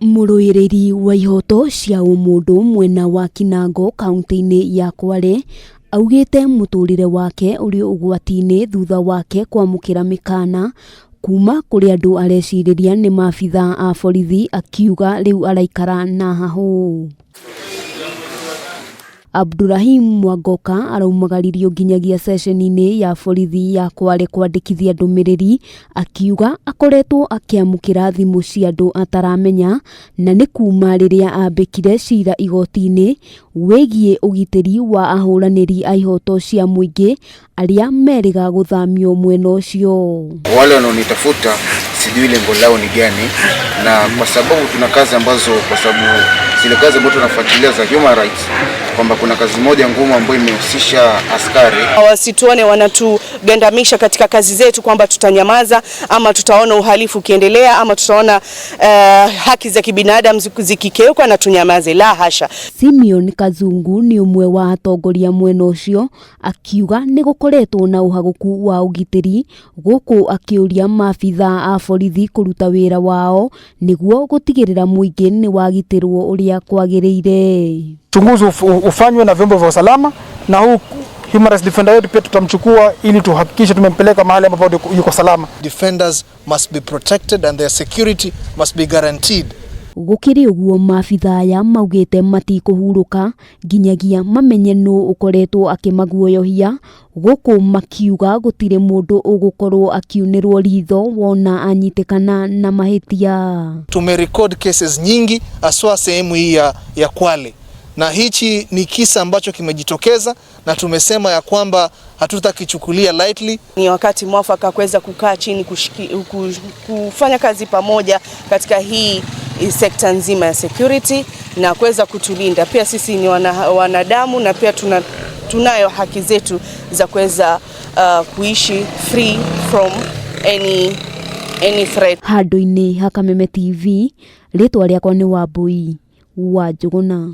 Mũrũĩrĩri wa ihoto cia ũmũndũ mwena wa Kinango kaunti-inĩ ya Kwale augĩte mũtũrĩre wake ũrĩ ũgwati-inĩ thutha wake kwamũkĩra mĩkana kuma kũrĩ andũ arecirĩria nĩ maabitha a borithi, akiuga rĩu araikara na hahũ. Abdurrahim Mwangoka araumagaririo nginyagia session-inĩ ya borithi ya Kwale kwandĩkithia ndũmĩrĩri, akiuga akoretwo akĩamũkĩra thimũ cia andũ ataramenya na nĩ kuma rĩrĩa ambĩkire cira igoti-inĩ wĩgiĩ ũgitĩri wa ahũranĩri a ihoto cia mũingĩ arĩa merĩga gũthamio mwena ũcio. Wale wanaonitafuta sijui lengo lao ni gani, na kwa sababu tuna kazi ambazo, kwa sababu zile kazi ambazo tunafuatilia za human rights, kwamba kuna kazi moja ngumu ambayo imehusisha askari. Wasituone wanatugandamisha katika kazi zetu kwamba tutanyamaza ama tutaona uhalifu ukiendelea ama tutaona haki za kibinadamu zikikeuka na tunyamaze, la hasha. Simeon Kazungu ni umwe wa atongoria mwena ũcio, akiuga nĩ gũkoretwo na ũhagũku wa ũgitĩri gũkũ, akiuria maabitha a borithi kũruta wĩra wao nĩguo gũtigĩrĩra mũingĩ nĩ wagitirwo ũrĩa kwagĩrĩire. Uchunguzi ufanywe na vyombo vya usalama, na huu human rights defender wetu pia tutamchukua ili tuhakikishe tumempeleka mahali ambapo yuko salama. Defenders must be protected and their security must be guaranteed. Gũkĩrĩ ũguo maabitha aya maugĩte matikũhurũka nginyagia mamenye nũ ũkoretwo akĩmaguoyohia, gũkũ makiuga gũtirĩ mũndũ ũgũkorwo akiunĩrwo ritho wona anyitĩkana na mahĩtia. Tumerecord cases nyingi aswa sehemu hii ya Kwale, na hichi ni kisa ambacho kimejitokeza na tumesema ya kwamba hatutakichukulia lightly. Ni wakati mwafaka kuweza kukaa chini kufanya kazi pamoja katika hii sekta nzima ya security na kuweza kutulinda. Pia sisi ni wanadamu na pia tunayo haki zetu za kuweza kuishi free from any threat. Handũ-inĩ ha Kameme TV, rĩtwa rĩakwa nĩ Wambui wa Njũgũna.